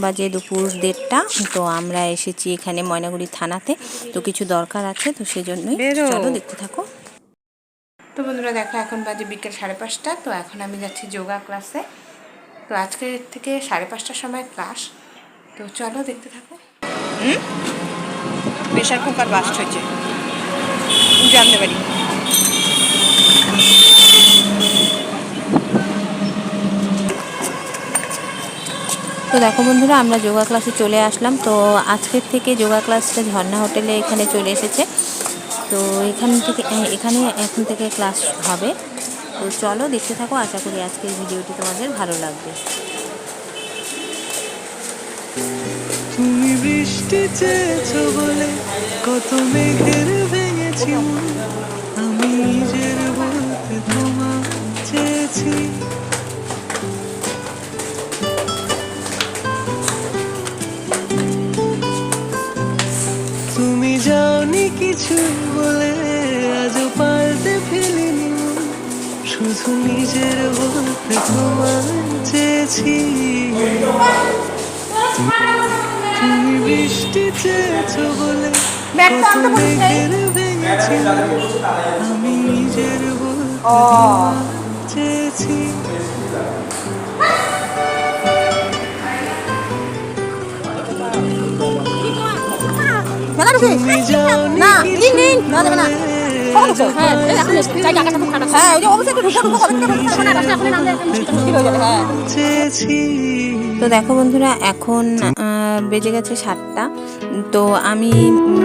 বাজে দুপুর 1:30। তো আমরা এসেছি এখানে ময়নাগুড়ি থানাতে, তো কিছু দরকার আছে, তো সেই জন্যই চলো দেখতে থাকো। তো বন্ধুরা দেখো, এখন বাজে বিকেল 5:30। তো এখন আমি যাচ্ছি যোগা ক্লাসে। তো আজকের থেকে 5:30টার সময় ক্লাস, তো চলো দেখতে থাকো। প্রেশার কুকার বাস্ট হয়েছে, জানতে পারি। তো দেখো বন্ধুরা, আমরা যোগা ক্লাসে চলে আসলাম। তো আজকের থেকে যোগা ক্লাসটা ঝর্ণা হোটেলে এখানে চলে এসেছে। তো এখানে এখন থেকে ক্লাস হবে। তো চলো দেখতে থাকো, আশা করি আজকের ভিডিওটি তোমাদের ভালো লাগবে। তুমি বৃষ্টি চেয়েছো বলে কত মেঘের ভেঙেছি, আমি নিজের বলতে তোমার চেয়েছি। তুমি যাওনি কিছু বলে আজও পাল্টে ফেলিনি, শুধু নিজের বলতে তোমার চেয়েছি। তুমি বৃষ্টি চেয়েছো বলে কত মেঘের ভেঙেছি, আমি নিজের বলতে তোমার চেয়েছি। তুমি যাওনি কিছু চেয়েছি। তো দেখো বন্ধুরা, এখন বেজে গেছে 7টা। তো আমি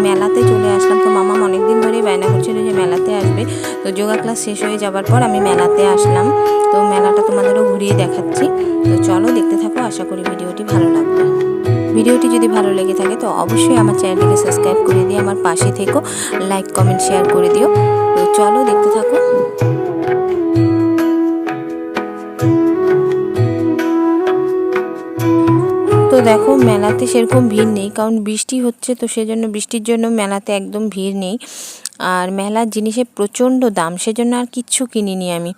মেলাতে চলে আসলাম। তো মামা অনেকদিন ধরেই বায়না করছিল যে মেলাতে আসবে। তো যোগা ক্লাস শেষ হয়ে যাবার পর আমি মেলাতে আসলাম। তো মেলাটা তোমাদেরও ঘুরিয়ে দেখাচ্ছি। তো চলো দেখতে থাকো, আশা করি ভিডিওটি ভালো লাগবে। ভিডিওটি যদি ভালো লেগে থাকে তো অবশ্যই আমার চ্যানেলটিকে সাবস্ক্রাইব করে দিয়ে আমার পাশে থেকো, লাইক কমেন্ট শেয়ার করে দিও। তো চলো দেখতে থাকো। তো দেখো, মেলাতে সেরকম ভিড় নেই, কারণ বৃষ্টি হচ্ছে। তো সেজন্য বৃষ্টির জন্য মেলাতে একদম ভিড় নেই। আর মেলার জিনিসের প্রচণ্ড দাম, সেজন্য আর কিচ্ছু কিনিনি আমি।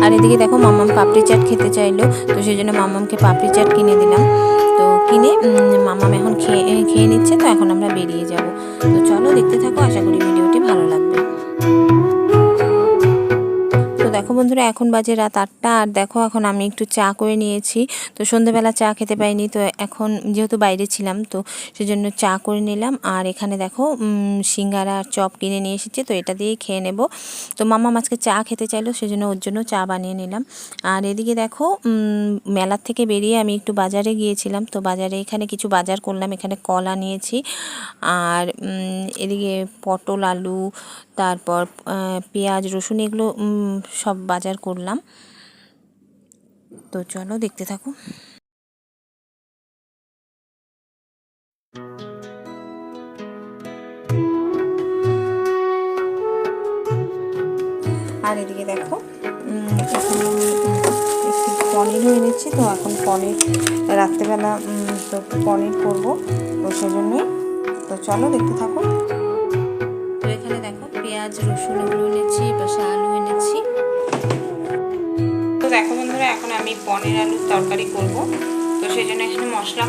আর এদিকে দেখো, মাম্মাম পাপড়ি চাট খেতে চাইলো। তো সেই জন্য মাম্মামকে পাপড়ি চাট কিনে দিলাম। তো কিনে মাম্মাম এখন খেয়ে নিচ্ছে। তো এখন আমরা বেরিয়ে যাব। তো চলো দেখতে থাকো, আশা করি ভিডিওটি ভালো লাগবে। তো দেখো বন্ধুরা, এখন বাজে রাত 8টা। আর দেখো, এখন আমি একটু চা করে নিয়েছি। তো সন্ধ্যেবেলা চা খেতে পাইনি, তো এখন যেহেতু বাইরে ছিলাম তো সেজন্য চা করে নিলাম। আর এখানে দেখো সিঙ্গারা আর চপ কিনে নিয়ে এসেছি, তো এটা দিয়েই খেয়ে নেব। তো মামা আজকে চা খেতে চাইলো, সেজন্য ওর জন্য চা বানিয়ে নিলাম। আর এদিকে দেখো, মেলার থেকে বেরিয়ে আমি একটু বাজারে গিয়েছিলাম। তো বাজারে এখানে কিছু বাজার করলাম। এখানে কলা নিয়েছি, আর এদিকে পটল, আলু, তারপর পেঁয়াজ, রসুন, এগুলো সব বাজার করলাম। তো চলো দেখতে থাকো। আর এদিকে দেখো, এখন একটু পনির হয়ে নিচ্ছি। তো এখন পনির রাত্রেবেলা তো পনির করবো, তো সেজন্যই। তো চলো দেখতে থাকো। তো এখানে দেখো, পেঁয়াজ, রসুন এগুলো এনেছি, পাশে আলু এনেছি। তো দেখো বন্ধুরা, এখন আমি পনির আলুর তরকারি করব। তো সেই জন্য এখানে মশলা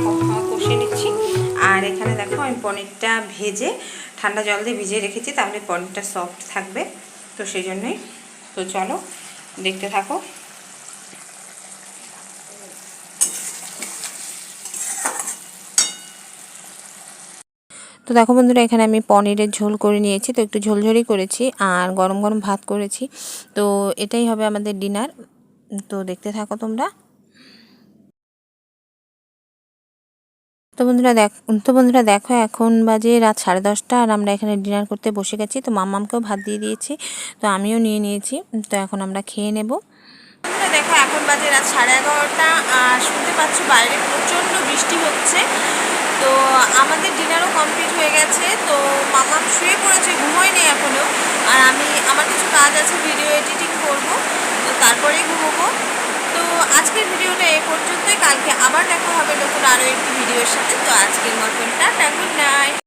কষিয়ে নিচ্ছি। আর এখানে দেখো, আমি পনিরটা ভেজে ঠান্ডা জল দিয়ে ভিজিয়ে রেখেছি, তাহলে পনিরটা সফট থাকবে। তো সেই জন্যই। তো চলো দেখতে থাকো। তো দেখো বন্ধুরা, এখানে আমি পনিরের ঝোল করে নিয়েছি। তো একটু ঝোলঝোলই করেছি, আর গরম গরম ভাত করেছি। তো এটাই হবে আমাদের ডিনার। তো দেখতে থাকো তোমরা। তো বন্ধুরা দেখো, এখন বাজে রাত 10:30, আর আমরা এখানে ডিনার করতে বসে গেছি। তো মাম্মামকেও ভাত দিয়ে দিয়েছি, তো আমিও নিয়ে নিয়েছি। তো এখন আমরা খেয়ে নেব। দেখো, এখন বাজে রাত 11:30, আর শুনতে পাচ্ছ বাইরে প্রচণ্ড বৃষ্টি হচ্ছে। তো আমাদের ডিনারও কমপ্লিট হয়ে গেছে। তো মাম্মাম শুয়ে পড়েছে, ঘুমোয়নি এখনও। আর আমার কিছু কাজ আছে, ভিডিও এডিটিং করব। তো তারপরেই ঘুমোবো। তো আজকের ভিডিওটা এই পর্যন্তই, কালকে আবার দেখা হবে নতুন আরও একটি ভিডিওর সাথে। তো আজকের মতন টাটা, গুড নাইট।